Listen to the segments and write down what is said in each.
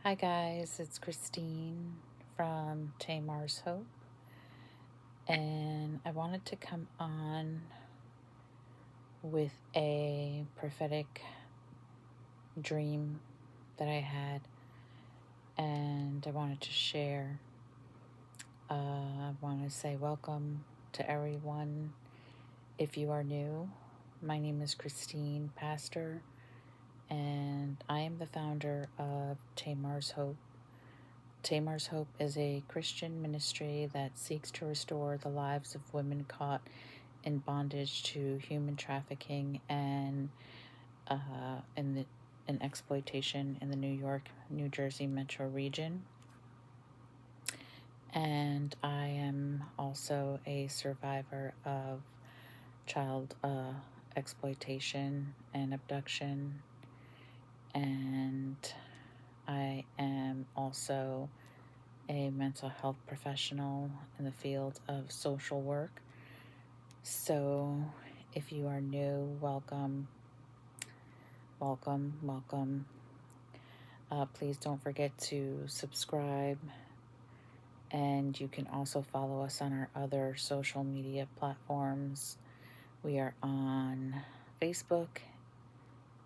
Hi guys, it's Christine from Tamar's Hope, and I wanted to come on with a prophetic dream that I had, and I wanted to share. I want to say welcome to everyone. If you are new, my name is Christine Pastor, and I am the founder of Tamar's Hope. Tamar's Hope is a Christian ministry that seeks to restore the lives of women caught in bondage to human trafficking and in exploitation in the New York, New Jersey metro region. And I am also a survivor of child exploitation and abduction. And I am also a mental health professional in the field of social work. So, if you are new, welcome, welcome, welcome. Please don't forget to subscribe, and you can also follow us on our other social media platforms. We are on Facebook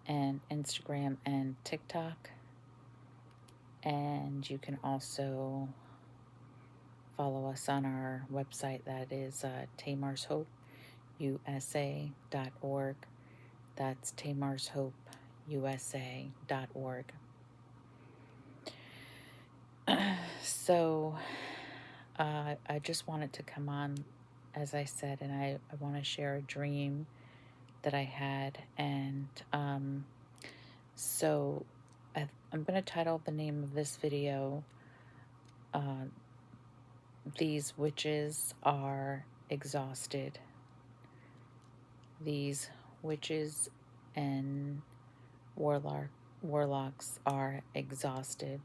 and Instagram and TikTok, and you can also follow us on our website that is tamarshopeusa.org. That's tamarshopeusa.org. So I just wanted to come on, as I said, and I want to share a dream that I had. And so I'm going to title the name of this video, These Witches Are Exhausted. These witches and warlocks are exhausted.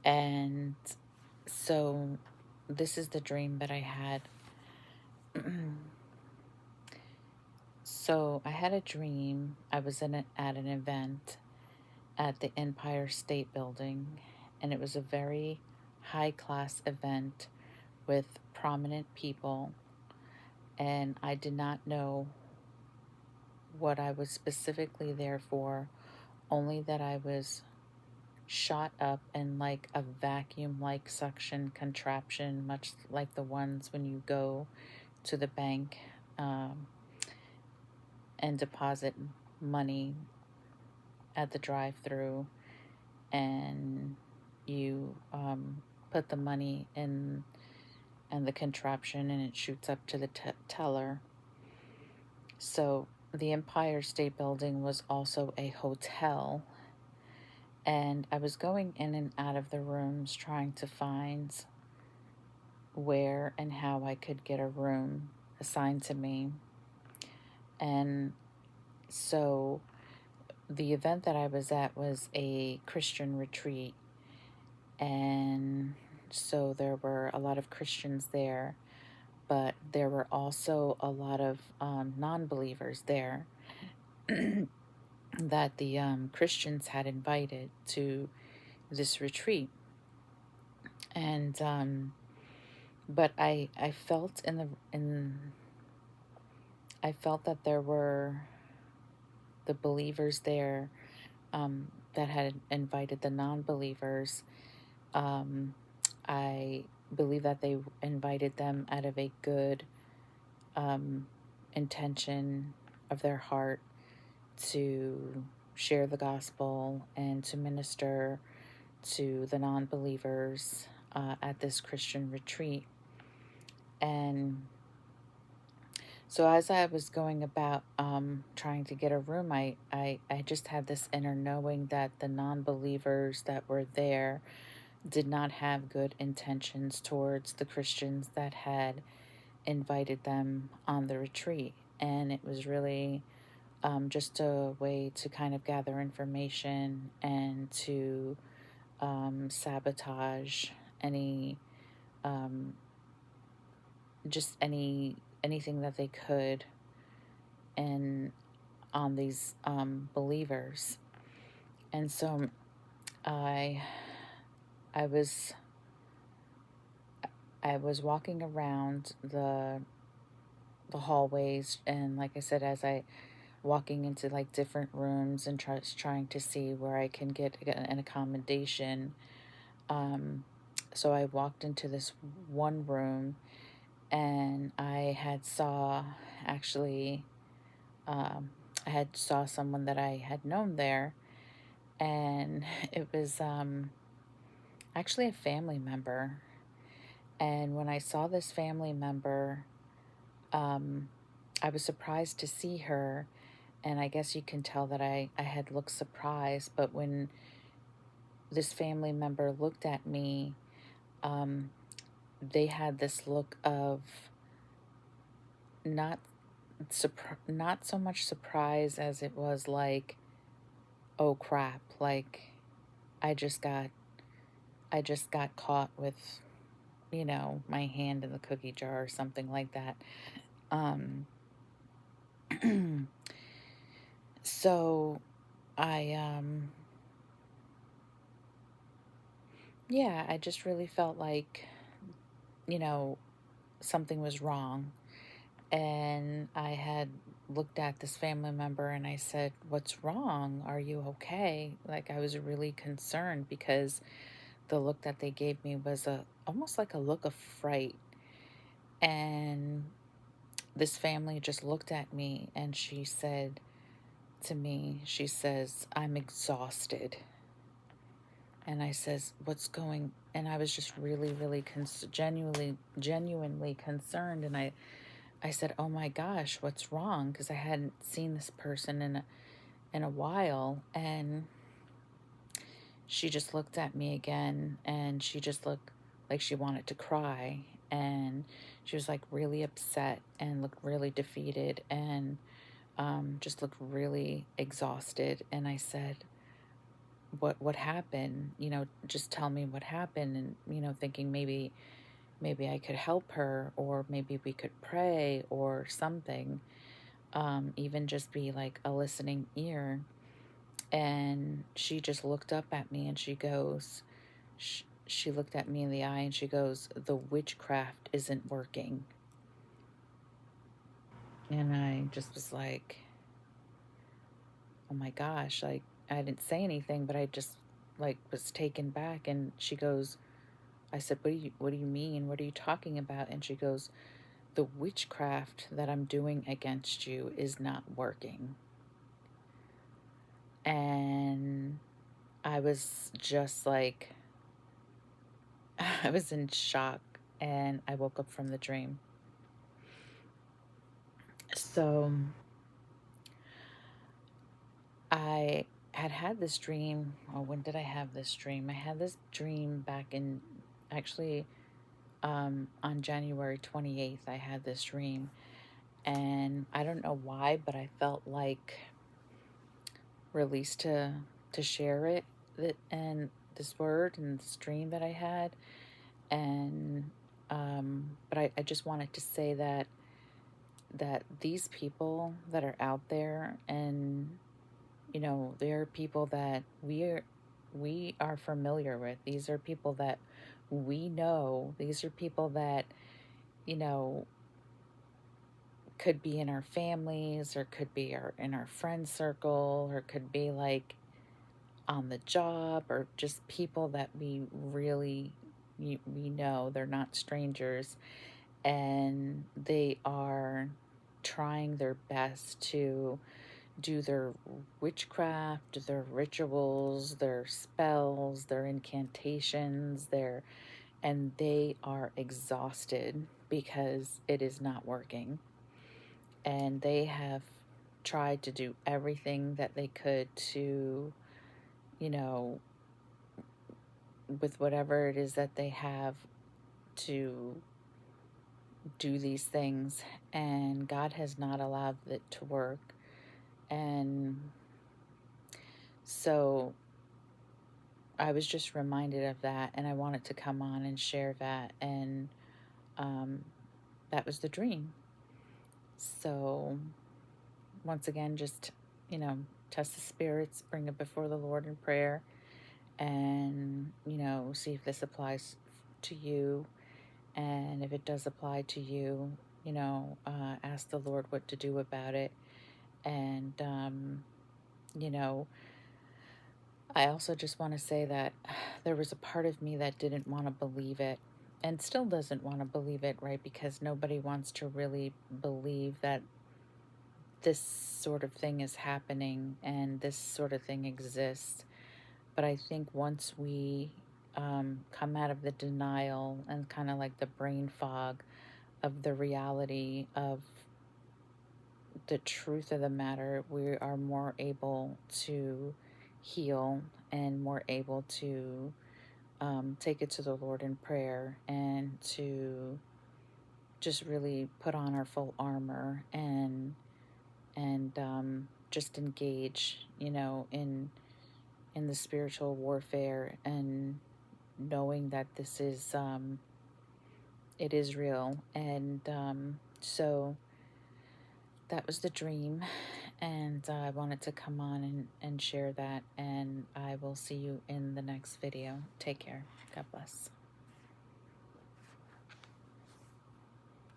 And so this is the dream that I had. So I had a dream. I was at an event at the Empire State Building, and it was a very high class event with prominent people, and I did not know what I was specifically there for, only that I was shot up in like a vacuum like suction contraption, much like the ones when you go to the bank and deposit money at the drive-through, and you put the money in and the contraption, and it shoots up to the teller. So the Empire State Building was also a hotel, and I was going in and out of the rooms trying to find where and how I could get a room assigned to me. And so the event that I was at was a Christian retreat, and so there were a lot of Christians there, but there were also a lot of non-believers there that the Christians had invited to this retreat. And but I felt I felt that there were the believers there that had invited the non-believers. I believe that they invited them out of a good intention of their heart to share the gospel and to minister to the non-believers at this Christian retreat. And so as I was going about trying to get a room, I just had this inner knowing that the non-believers that were there did not have good intentions towards the Christians that had invited them on the retreat. And it was really just a way to kind of gather information and to sabotage any just anything that they could and on these believers. And so I I was I was walking around the hallways, and like I said, as I walking into like different rooms and trying to see where I can get an accommodation. Um, so I walked into this one room, and I had saw actually um, I had saw someone that I had known there, and it was actually a family member. And when I saw this family member, um, I was surprised to see her, and I guess you can tell that I had looked surprised. But when this family member looked at me, um, they had this look of not not so much surprise as it was like, oh crap, like I just got I just got caught with, my hand in the cookie jar or something like that. Um, so I, yeah, I just really felt like, you know, something was wrong. And I had looked at this family member and I said, "What's wrong? Are you okay?" Like I was really concerned because the look that they gave me was a almost like a look of fright. And this family just looked at me and she said to me, she says, "I'm exhausted." And I says, "What's going?" And I was just really, really genuinely concerned. And I said, "Oh my gosh, what's wrong?" Because I hadn't seen this person in a while. And she just looked at me again, and she just looked like she wanted to cry. And she was like really upset and looked really defeated, and just looked really exhausted. And I said, what happened? Just tell me what happened. And thinking maybe I could help her, or maybe we could pray or something. Even just be like a listening ear. And she just looked up at me and she looked at me in the eye and she goes, "The witchcraft isn't working." And I just was like, "Oh my gosh." Like, I didn't say anything, but I just like was taken back. And she goes, I said, what do you mean? What are you talking about?" And she goes, "The witchcraft that I'm doing against you is not working." And I was just like, I was in shock, and I woke up from the dream. So I had this dream. Oh, when did I have this dream? I had this dream back in, actually, on January 28th. I had this dream, and I don't know why, but I felt like released to share it, that and this word and this dream that I had. And but I just wanted to say that these people that are out there, and there are people that we are familiar with. These are people that we know. These are people that you know could be in our families, or could be in our friend circle, or could be like on the job, or just people that we know. They're not strangers, and they are trying their best to do their witchcraft, their rituals, their spells, their incantations, and they are exhausted because it is not working. And they have tried to do everything that they could to, you know, with whatever it is that they have, to do these things, and God has not allowed it to work. And so I was just reminded of that, and I wanted to come on and share that. And um, that was the dream. So, once again, just, test the spirits, bring it before the Lord in prayer, and, see if this applies to you. And if it does apply to you, ask the Lord what to do about it. And, you know, I also just want to say that there was a part of me that didn't want to believe it and still doesn't want to believe it, right? Because nobody wants to really believe that this sort of thing is happening and this sort of thing exists. But I think once we come out of the denial and kind of like the brain fog of the reality of the truth of the matter, we are more able to heal and more able to take it to the Lord in prayer and to just really put on our full armor and just engage, in the spiritual warfare and knowing that this is it is real. And so that was the dream, and I wanted to come on and share that, and I will see you in the next video. Take care. God bless.